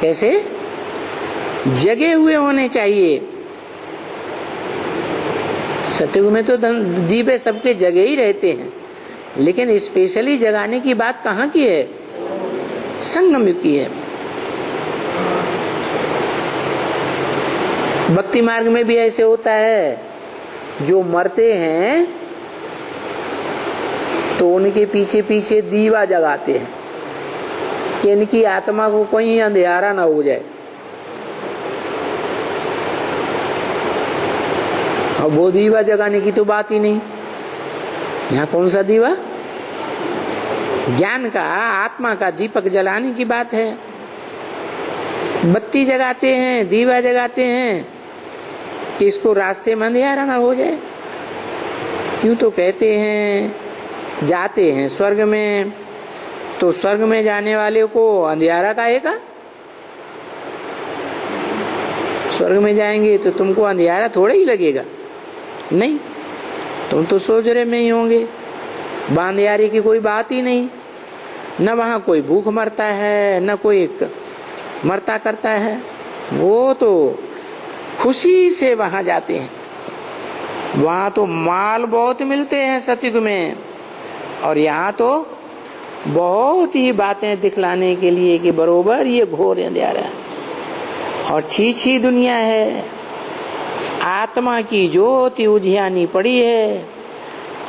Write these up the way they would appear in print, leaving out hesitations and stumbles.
कैसे? जगे हुए होने चाहिए। सतयुग में तो दीपे सबके जगे ही रहते हैं, लेकिन स्पेशली जगाने की बात कहाँ की है? संगम युग की है। भक्ति मार्ग में भी ऐसे होता है, जो मरते हैं तो उनके पीछे पीछे दीवा जगाते हैं कि इनकी आत्मा को कोई अंधियारा ना हो जाए। अब वो दीवा जगाने की तो बात ही नहीं। यहाँ कौन सा दीवा? ज्ञान का, आत्मा का दीपक जलाने की बात है। बत्ती जगाते हैं, दीवा जगाते हैं कि इसको रास्ते में अंधियारा ना हो जाए। यूं तो कहते हैं जाते हैं स्वर्ग में, तो स्वर्ग में जाने वाले को अंधियारा काहेगा? स्वर्ग में जाएंगे तो तुमको अंधियारा थोड़ा ही लगेगा। नहीं, तुम तो सोजरे में ही होंगे। अंधियारे की कोई बात ही नहीं। न वहां कोई भूख मरता है, न कोई मरता करता है। वो तो खुशी से वहां जाते हैं। वहां तो माल बहुत मिलते हैं सतयुग में, और यहाँ तो बहुत ही बातें दिखलाने के लिए कि बरोबर ये घोर अंधियारा है और छी दुनिया है। आत्मा की ज्योति उजियानी पड़ी है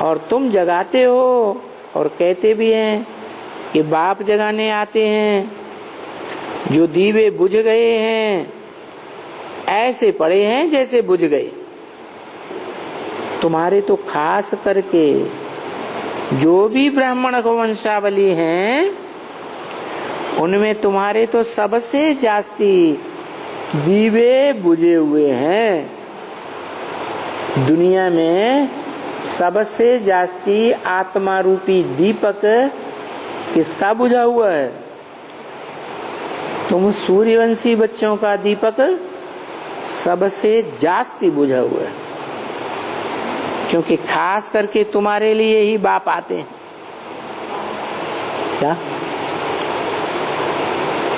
और तुम जगाते हो और कहते भी हैं कि बाप जगाने आते हैं। जो दीवे बुझ गए हैं ऐसे पड़े हैं जैसे बुझ गए। तुम्हारे तो खास करके जो भी ब्राह्मण वंशावली हैं उनमें तुम्हारे तो सबसे जास्ती दीवे बुझे हुए हैं। दुनिया में सबसे जास्ती आत्मा रूपी दीपक किसका बुझा हुआ है? तुम सूर्यवंशी बच्चों का दीपक सबसे जास्ती बुझा हुआ है, क्योंकि खास करके तुम्हारे लिए ही बाप आते हैं। क्या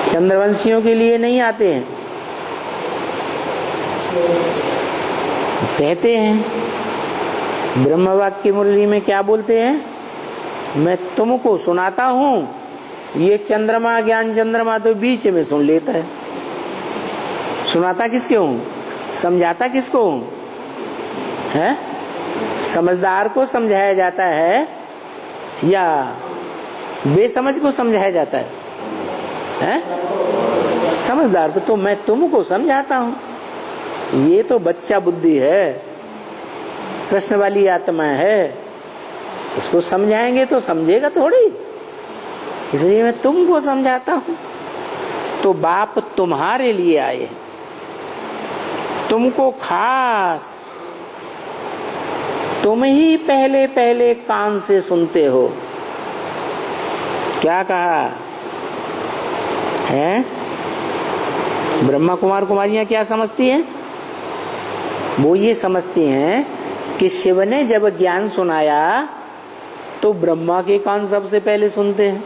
चंद्रवंशियों के लिए नहीं आते हैं? कहते हैं ब्रह्मवाक्य मुरली में क्या बोलते हैं? मैं तुमको सुनाता हूँ, ये चंद्रमा ज्ञान चंद्रमा तो बीच में सुन लेता है। सुनाता किसके हूँ? समझाता किसको हूँ? है समझदार को समझाया जाता है या बेसमझ को समझाया जाता है? समझदार को। तो मैं तुमको समझाता हूँ। ये तो बच्चा बुद्धि है, कृष्ण वाली आत्मा है, उसको समझाएंगे तो समझेगा थोड़ी, इसलिए मैं तुमको समझाता हूँ। तो बाप तुम्हारे लिए आए, तुमको खास, तुम ही पहले पहले कान से सुनते हो। क्या कहा है? ब्रह्मा कुमार कुमारियां क्या समझती हैं? वो ये समझती हैं कि शिव ने जब ज्ञान सुनाया तो ब्रह्मा के कान सबसे पहले सुनते हैं।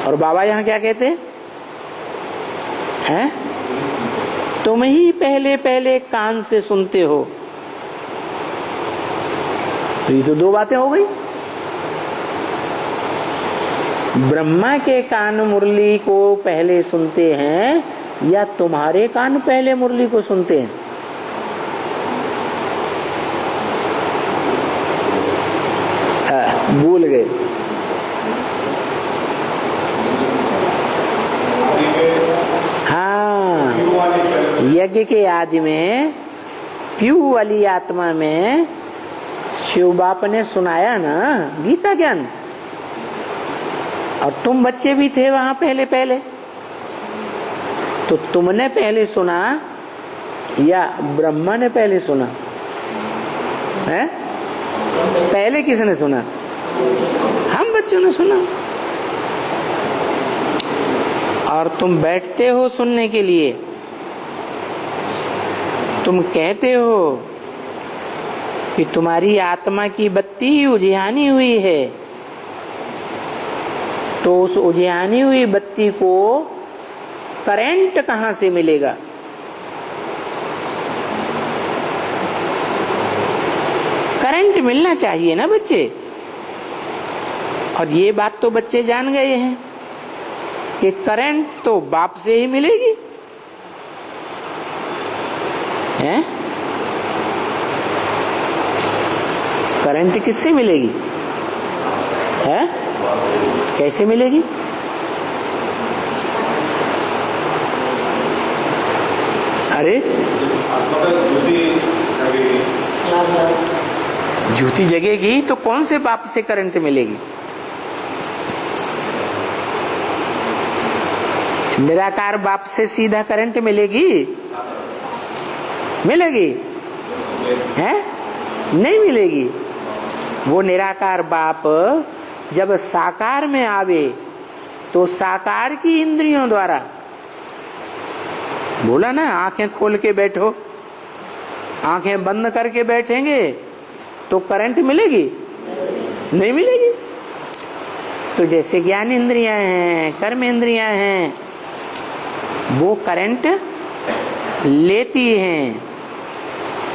और बाबा यहाँ क्या कहते हैं? तुम ही पहले पहले कान से सुनते हो। तो ये तो दो बातें हो गई। ब्रह्मा के कान मुरली को पहले सुनते हैं या तुम्हारे कान पहले मुरली को सुनते हैं? भूल गए। हाँ, यज्ञ के आदि में पीयू वाली आत्मा में शिव बाप ने सुनाया ना गीता ज्ञान, और तुम बच्चे भी थे वहां पहले पहले। तो तुमने पहले सुना या ब्रह्मा ने पहले सुना? है पहले किसने सुना? हम बच्चों ने सुना। और तुम बैठते हो सुनने के लिए, तुम कहते हो कि तुम्हारी आत्मा की बत्ती उजियानी हुई है, तो उस उजियानी हुई बत्ती को करंट कहां से मिलेगा? करंट मिलना चाहिए ना बच्चे। और ये बात तो बच्चे जान गए हैं कि करंट तो बाप से ही मिलेगी, हैं? करंट किससे मिलेगी? है? कैसे मिलेगी? अरे ज्योति जगेगी तो कौन से बाप से करंट मिलेगी? निराकार बाप से सीधा करंट मिलेगी? मिलेगी? है? नहीं मिलेगी। वो निराकार बाप जब साकार में आवे तो साकार की इंद्रियों द्वारा, बोला ना आंखें खोल के बैठो, आंखें बंद करके बैठेंगे तो करंट मिलेगी? नहीं मिलेगी। तो जैसे ज्ञान इंद्रियां हैं, कर्म इंद्रियां हैं, वो करंट लेती हैं।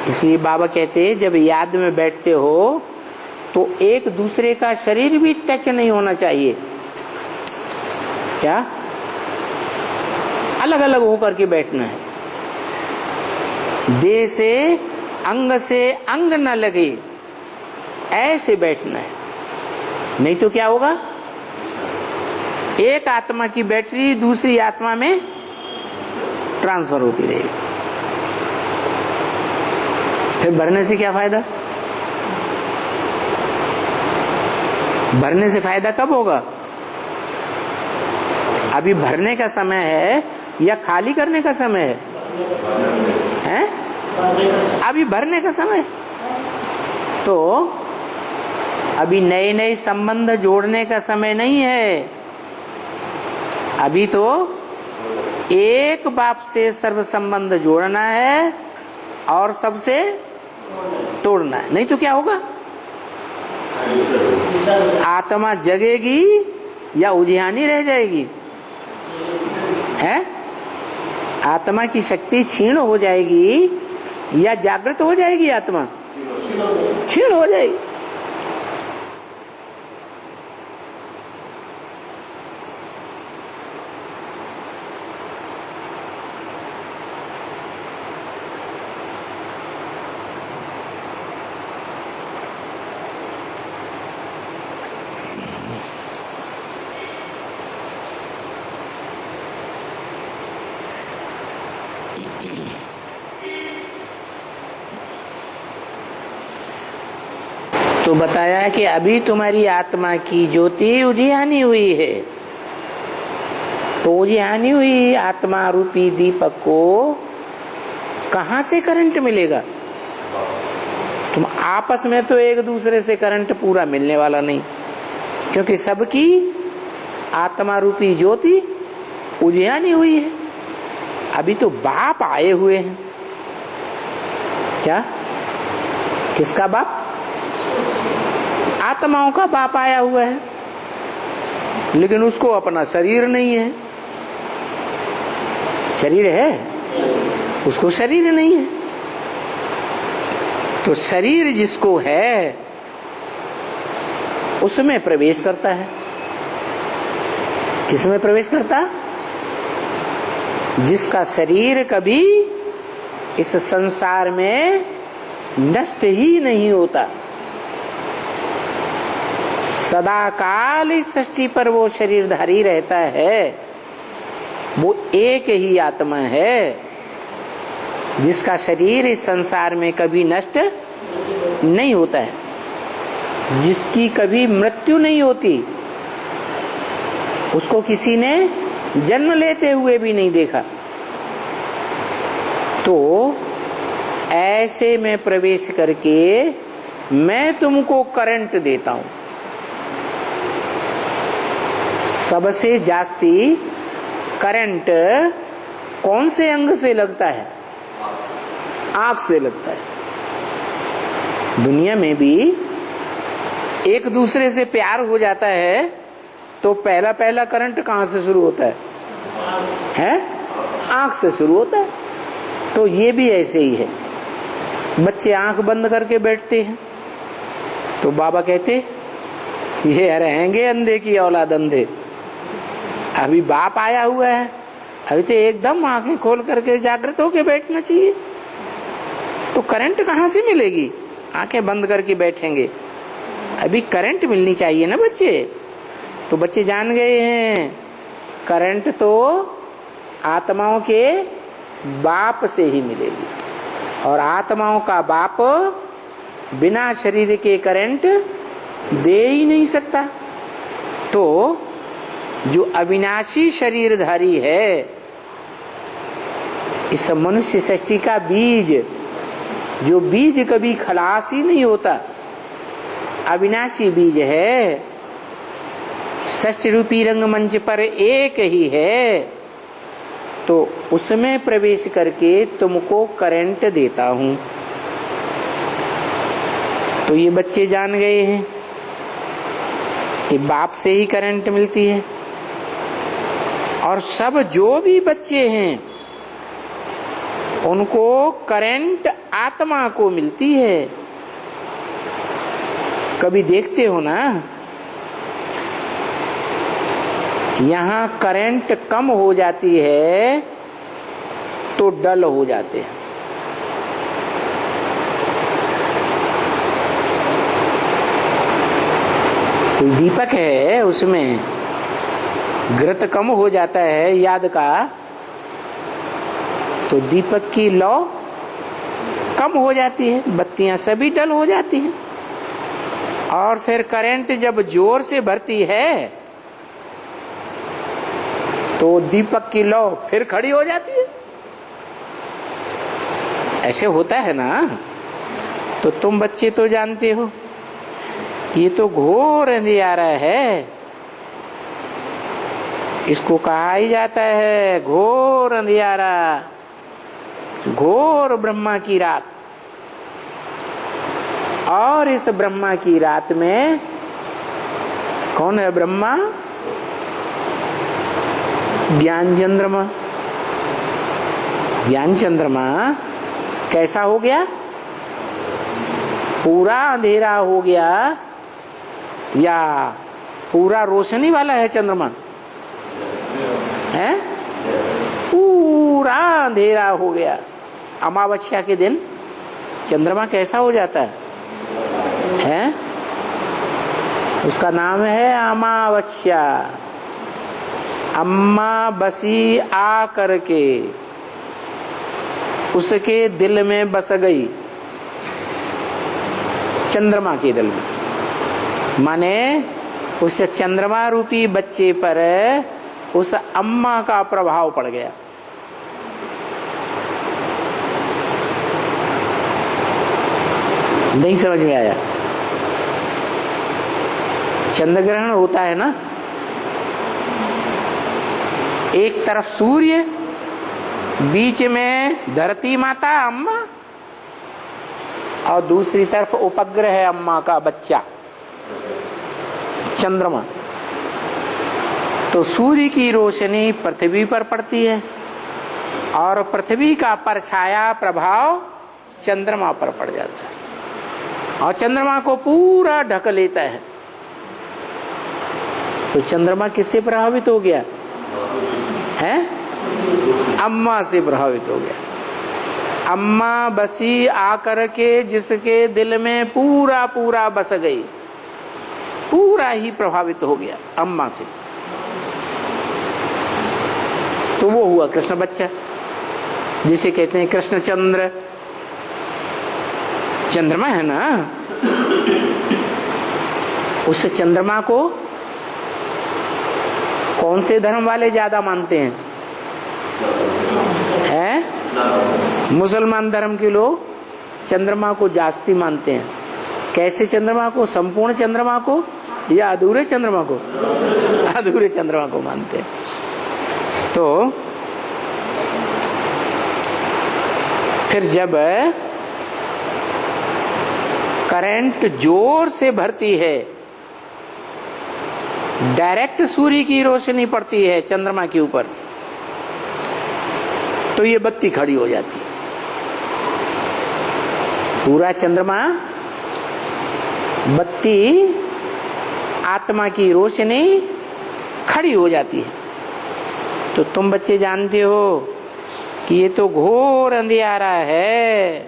इसलिए बाबा कहते हैं जब याद में बैठते हो तो एक दूसरे का शरीर भी टच नहीं होना चाहिए। क्या? अलग अलग होकर के बैठना है। देह से अंग न लगे, ऐसे बैठना है। नहीं तो क्या होगा? एक आत्मा की बैटरी दूसरी आत्मा में ट्रांसफर होती रहेगी। फिर भरने से क्या फायदा? भरने से फायदा कब होगा? अभी भरने का समय है या खाली करने का समय है? हैं? अभी भरने का समय। तो अभी नए नए संबंध जोड़ने का समय नहीं है। अभी तो एक बाप से सर्व संबंध जोड़ना है और सबसे तोड़ना है। नहीं तो क्या होगा? आत्मा जगेगी या उजियानी रह जाएगी? है? आत्मा की शक्ति क्षीण हो जाएगी या जागृत हो जाएगी? आत्मा क्षीण हो जाएगी। तो बताया है कि अभी तुम्हारी आत्मा की ज्योति उजियानी हुई है। तो उजियानी हुई आत्मा रूपी दीपक को कहां से करंट मिलेगा? तुम आपस में तो एक दूसरे से करंट पूरा मिलने वाला नहीं, क्योंकि सबकी आत्मा रूपी ज्योति उजियानी हुई है। अभी तो बाप आए हुए हैं। क्या? किसका बाप? आत्माओं का बाप आया हुआ है, लेकिन उसको अपना शरीर नहीं है। शरीर है, उसको शरीर नहीं है। तो शरीर जिसको है उसमें प्रवेश करता है। किसमें प्रवेश करता? जिसका शरीर कभी इस संसार में नष्ट ही नहीं होता, सदा काल इस सृष्टि पर वो शरीरधारी रहता है। वो एक ही आत्मा है जिसका शरीर इस संसार में कभी नष्ट नहीं होता है, जिसकी कभी मृत्यु नहीं होती। उसको किसी ने जन्म लेते हुए भी नहीं देखा। तो ऐसे में प्रवेश करके मैं तुमको करंट देता हूं। सबसे जास्ती करंट कौन से अंग से लगता है? आंख से लगता है। दुनिया में भी एक दूसरे से प्यार हो जाता है तो पहला पहला करंट कहाँ से शुरू होता है? आंख से शुरू होता है। तो ये भी ऐसे ही है, बच्चे आंख बंद करके बैठते हैं तो बाबा कहते ये रहेंगे अंधे की औलाद अंधे, अभी बाप आया हुआ है, अभी तो एकदम आंखें खोल करके जागृत होके बैठना चाहिए। तो करंट कहाँ से मिलेगी? आंखें बंद करके बैठेंगे, अभी करंट मिलनी चाहिए ना बच्चे। तो बच्चे जान गए हैं करंट तो आत्माओं के बाप से ही मिलेगी, और आत्माओं का बाप बिना शरीर के करंट दे ही नहीं सकता। तो जो अविनाशी शरीरधारी है, इस मनुष्य सृष्टि का बीज, जो बीज कभी खलास ही नहीं होता, अविनाशी बीज है, षष्ठ रूपी रंगमंच पर एक ही है, तो उसमें प्रवेश करके तुमको करंट देता हूं। तो ये बच्चे जान गए हैं कि बाप से ही करंट मिलती है। और सब जो भी बच्चे हैं उनको करंट आत्मा को मिलती है। कभी देखते हो ना, यहां करंट कम हो जाती है तो डल हो जाते हैं। कोई दीपक है, उसमें घृत कम हो जाता है याद का, तो दीपक की लौ कम हो जाती है, बत्तियां सभी डल हो जाती हैं। और फिर करंट जब जोर से भरती है तो दीपक की लौ फिर खड़ी हो जाती है। ऐसे होता है ना। तो तुम बच्चे तो जानते हो ये तो घोर अंधियारा है, इसको कहा ही जाता है घोर अंधियारा, घोर ब्रह्मा की रात। और इस ब्रह्मा की रात में कौन है ब्रह्मा? ज्ञान चंद्रमा। ज्ञान चंद्रमा कैसा हो गया? पूरा अंधेरा हो गया या पूरा रोशनी वाला है चंद्रमा? है पूरा अंधेरा हो गया। अमावस्या के दिन चंद्रमा कैसा हो जाता है? उसका नाम है अमावस्या। अम्मा बसी आ करके उसके दिल में बस गई, चंद्रमा के दिल में, माने उस चंद्रमा रूपी बच्चे पर उस अम्मा का प्रभाव पड़ गया। नहीं समझ में आया? चंद्र ग्रहण होता है ना, एक तरफ सूर्य, बीच में धरती माता अम्मा, और दूसरी तरफ उपग्रह है अम्मा का बच्चा चंद्रमा। तो सूर्य की रोशनी पृथ्वी पर पड़ती है और पृथ्वी का परछाया प्रभाव चंद्रमा पर पड़ जाता है और चंद्रमा को पूरा ढक लेता है। तो चंद्रमा किससे प्रभावित हो गया है? अम्मा से प्रभावित हो गया। अम्मा बसी आकर के जिसके दिल में पूरा पूरा बस गई, पूरा ही प्रभावित हो गया अम्मा से। तो वो हुआ कृष्ण बच्चा, जिसे कहते हैं कृष्ण चंद्र। चंद्रमा है ना, उस चंद्रमा को कौन से धर्म वाले ज्यादा मानते हैं? मुसलमान धर्म के लोग चंद्रमा को जास्ती मानते हैं। कैसे चंद्रमा को? संपूर्ण चंद्रमा को या अधूरे चंद्रमा को? अधूरे चंद्रमा को मानते हैं। तो फिर जब करंट जोर से भरती है डायरेक्ट सूर्य की रोशनी पड़ती है चंद्रमा के ऊपर तो ये बत्ती खड़ी हो जाती है। पूरा चंद्रमा बत्ती आत्मा की रोशनी खड़ी हो जाती है। तो तुम बच्चे जानते हो कि ये तो घोर अंधियारा है।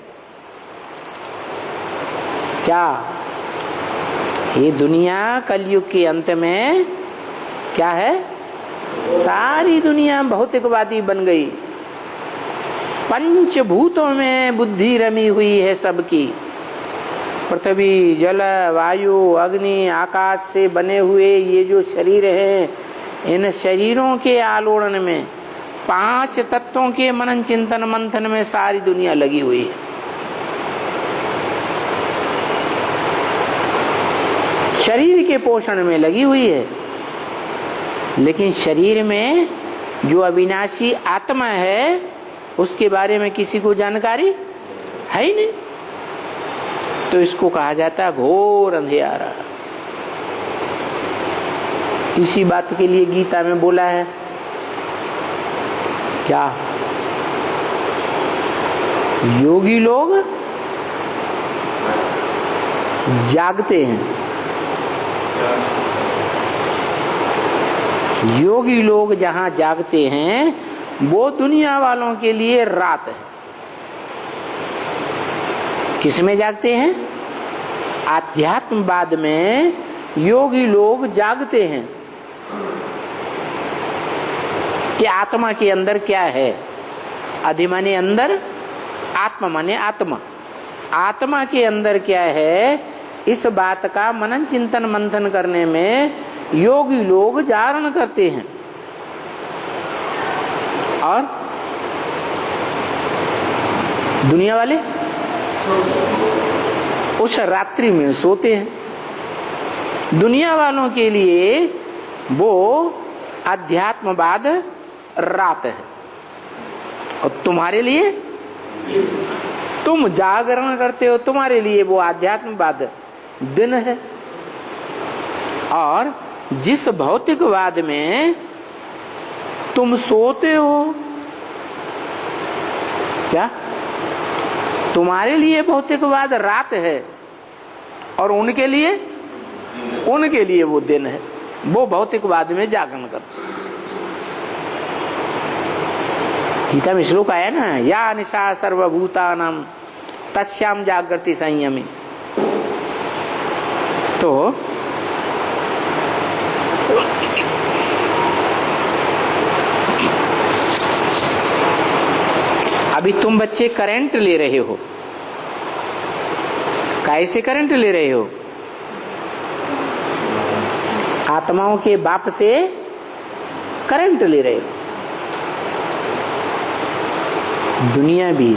क्या ये दुनिया कलयुग के अंत में क्या है? सारी दुनिया भौतिकवादी बन गई। पंचभूतों में बुद्धि रमी हुई है सबकी। पृथ्वी, जल, वायु, अग्नि, आकाश से बने हुए ये जो शरीर हैं, इन शरीरों के आलोड़न में 5 तत्वों के मनन चिंतन मंथन में सारी दुनिया लगी हुई है। शरीर के पोषण में लगी हुई है, लेकिन शरीर में जो अविनाशी आत्मा है उसके बारे में किसी को जानकारी है ही नहीं। तो इसको कहा जाता है घोर अंधियारा। इसी बात के लिए गीता में बोला है क्या? योगी लोग जागते हैं, योगी लोग जहां जागते हैं वो दुनिया वालों के लिए रात है। किसमें जागते हैं? आध्यात्मवाद में योगी लोग जागते हैं कि आत्मा के अंदर क्या है। अधि माने अंदर, आत्मा माने आत्मा। आत्मा के अंदर क्या है, इस बात का मनन चिंतन मंथन करने में योगी लोग जागरण करते हैं। और दुनिया वाले उस रात्रि में सोते हैं। दुनिया वालों के लिए वो अध्यात्मवाद रात है, और तुम्हारे लिए, तुम जागरण करते हो, तुम्हारे लिए वो आध्यात्मवाद दिन है। और जिस भौतिकवाद में तुम सोते हो, क्या तुम्हारे लिए भौतिकवाद रात है और उनके लिए वो दिन है। वो भौतिकवाद में जागरण करते हैं। गीता में श्लोक आया ना, या निशा सर्वभूतानां तस्याम जागृति संयमी। तो अभी तुम बच्चे करंट ले रहे हो। कैसे करंट ले रहे हो? आत्माओं के बाप से करंट ले रहे हो। दुनिया भी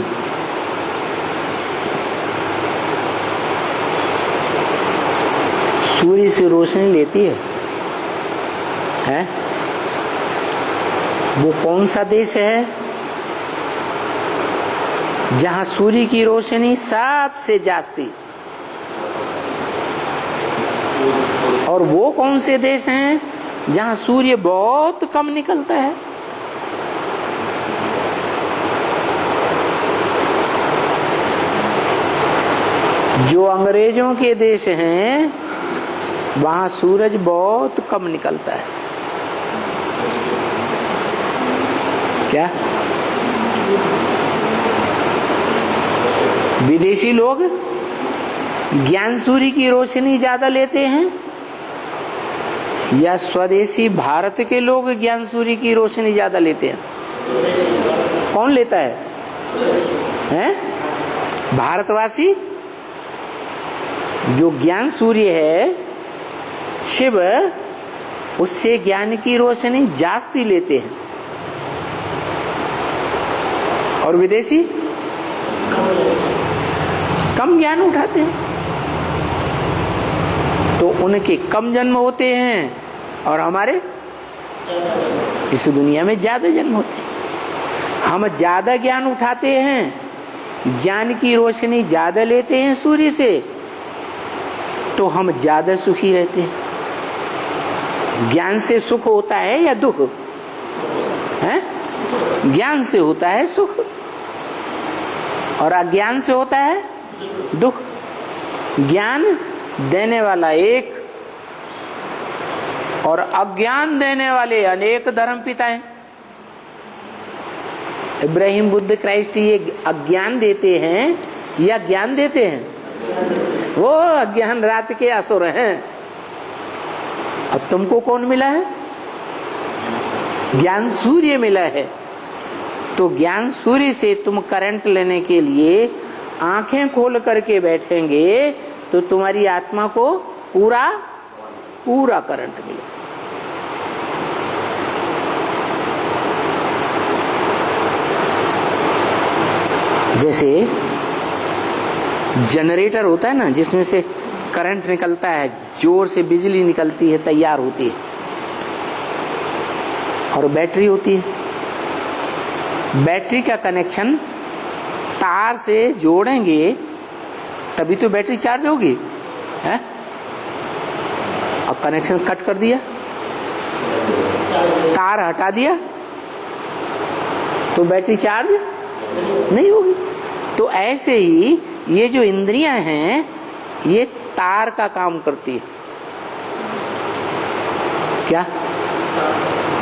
सूर्य से रोशनी लेती है, हैं? वो कौन सा देश है जहां सूर्य की रोशनी सबसे जास्ती? और वो कौन से देश हैं जहां सूर्य बहुत कम निकलता है? जो अंग्रेजों के देश हैं वहां सूरज बहुत कम निकलता है। क्या विदेशी लोग ज्ञान सूर्य की रोशनी ज्यादा लेते हैं या स्वदेशी भारत के लोग ज्ञान सूर्य की रोशनी ज्यादा लेते हैं? कौन लेता है? हैं? भारतवासी जो ज्ञान सूर्य है शिव, उससे ज्ञान की रोशनी जास्ती लेते हैं। और विदेशी कम ज्ञान उठाते हैं। तो उनके कम जन्म होते हैं और हमारे इस दुनिया में ज्यादा जन्म होते हैं। हम ज्यादा ज्ञान उठाते हैं, ज्ञान की रोशनी ज्यादा लेते हैं सूर्य से, तो हम ज्यादा सुखी रहते हैं। ज्ञान से सुख होता है या दुख है? ज्ञान से होता है सुख और अज्ञान से होता है दुख। ज्ञान देने वाला एक और अज्ञान देने वाले अनेक धर्म पिता हैं। इब्राहिम, बुद्ध, क्राइस्ट ये अज्ञान देते हैं या ज्ञान देते हैं? वो अज्ञान रात के असुर हैं। अब तुमको कौन मिला है? ज्ञान सूर्य मिला है। तो ज्ञान सूर्य से तुम करंट लेने के लिए आंखें खोल करके बैठेंगे तो तुम्हारी आत्मा को पूरा पूरा करंट मिलेगा। जैसे जनरेटर होता है ना, जिसमें से करंट निकलता है, जोर से बिजली निकलती है, तैयार होती है, और बैटरी होती है। बैटरी का कनेक्शन तार से जोड़ेंगे तभी तो बैटरी चार्ज होगी, है? और कनेक्शन कट कर दिया, तार हटा दिया तो बैटरी चार्ज नहीं होगी। तो ऐसे ही ये जो इंद्रियां हैं ये तार का काम करती है। क्या?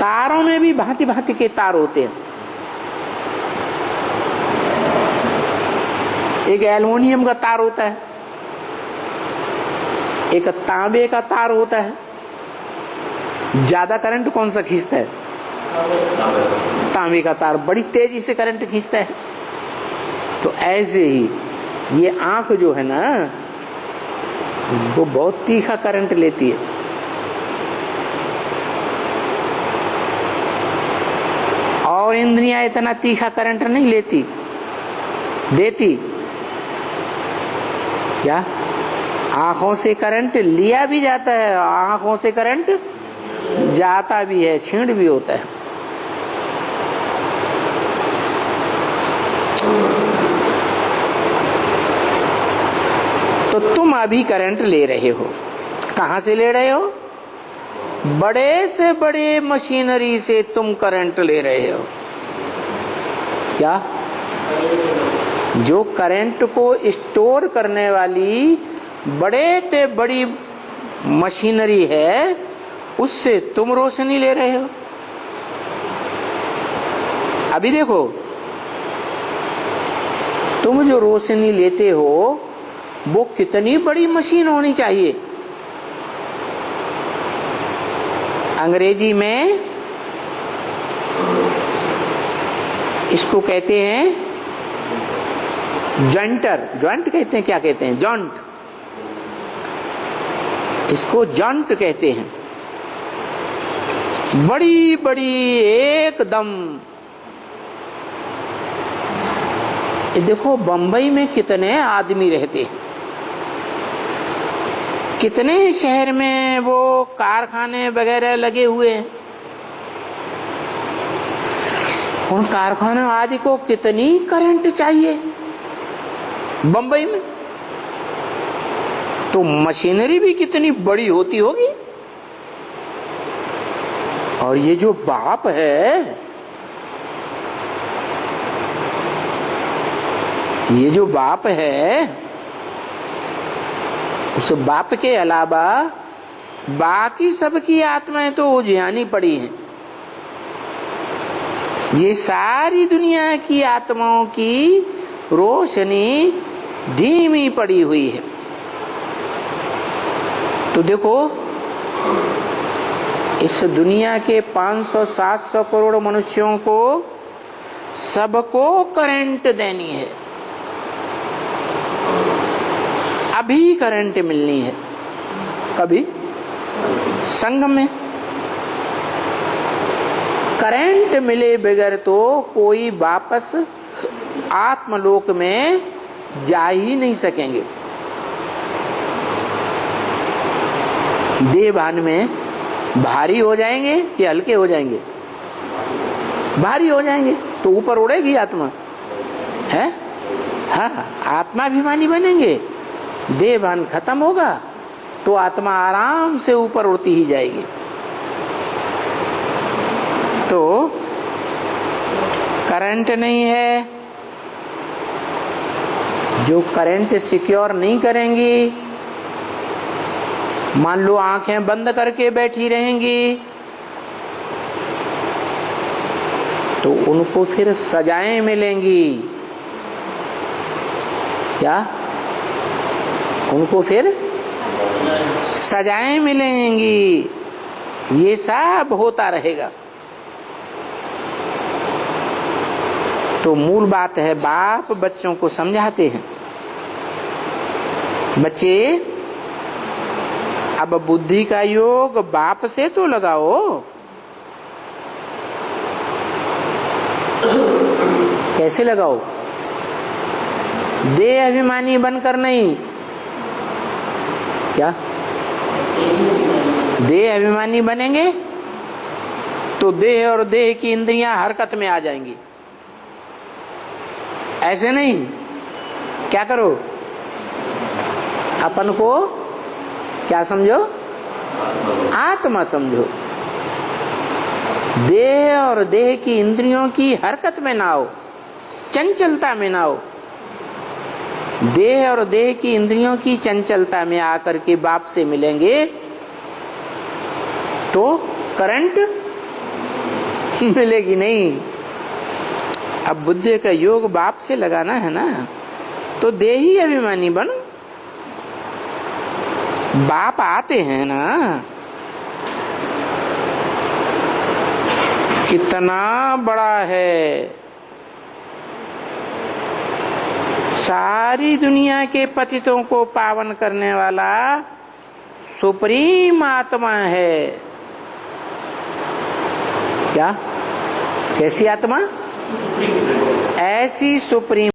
तारों में भी भांति भांति के तार होते हैं। एक एल्युमिनियम का तार होता है, एक तांबे का तार होता है। ज्यादा करंट कौन सा खींचता है? तांबे का तार बड़ी तेजी से करंट खींचता है। तो ऐसे ही ये आंख जो है ना वो बहुत तीखा करंट लेती है। और इंद्रियां इतना तीखा करंट नहीं लेती, देती। क्या? आंखों से करंट लिया भी जाता है, आंखों से करंट जाता भी है, छीण भी होता है। तो तुम अभी करंट ले रहे हो, कहां से ले रहे हो? बड़े से बड़े मशीनरी से तुम करंट ले रहे हो। क्या? जो करंट को स्टोर करने वाली बड़े से बड़ी मशीनरी है उससे तुम रोशनी ले रहे हो। अभी देखो, तुम जो रोशनी लेते हो वो कितनी बड़ी मशीन होनी चाहिए। अंग्रेजी में इसको कहते हैं जॉइंटर, जॉइंट कहते हैं, क्या कहते हैं? जॉइंट। इसको जॉइंट कहते हैं। बड़ी बड़ी एकदम। देखो बंबई में कितने आदमी रहते हैं, कितने शहर में वो कारखाने वगैरह लगे हुए हैं। उन कारखानों आदि को कितनी करंट चाहिए बंबई में। तो मशीनरी भी कितनी बड़ी होती होगी। और ये जो बाप है, ये जो बाप है, उस बाप के अलावा बाकी सबकी आत्माएं तो उजियानी पड़ी हैं। ये सारी दुनिया की आत्माओं की रोशनी धीमी पड़ी हुई है। तो देखो, इस दुनिया के 500-700 करोड़ मनुष्यों को सबको करंट देनी है। अभी करंट मिलनी है। कभी? संगम में। करंट मिले बगैर तो कोई वापस आत्मलोक में जा ही नहीं सकेंगे। देवान में भारी हो जाएंगे कि हल्के हो जाएंगे? भारी हो जाएंगे तो ऊपर उड़ेगी आत्मा, है? हाँ, आत्माभिमानी बनेंगे। देवान खत्म होगा तो आत्मा आराम से ऊपर उड़ती ही जाएगी। करंट नहीं है, जो करंट सिक्योर नहीं करेंगी, मान लो आंखें बंद करके बैठी रहेंगी, तो उनको फिर सजाएं मिलेंगी। क्या? उनको फिर सजाएं मिलेंगी। ये सब होता रहेगा। तो मूल बात है, बाप बच्चों को समझाते हैं, बच्चे अब बुद्धि का योग बाप से तो लगाओ। कैसे लगाओ? देह अभिमानी बनकर नहीं। क्या? देह अभिमानी बनेंगे तो देह और देह की इंद्रियां हरकत में आ जाएंगी। ऐसे नहीं। क्या करो? अपन को क्या समझो? आत्मा समझो। देह और देह की इंद्रियों की हरकत में ना आओ, चंचलता में ना आओ। देह और देह की इंद्रियों की चंचलता में आकर के बाप से मिलेंगे तो करंट मिलेगी नहीं। अब बुद्धि का योग बाप से लगाना है ना, तो देही अभिमानी बनो। बाप आते हैं ना, कितना बड़ा है। सारी दुनिया के पतितों को पावन करने वाला सुप्रीम आत्मा है। क्या? कैसी आत्मा? ऐसी सुप्रीम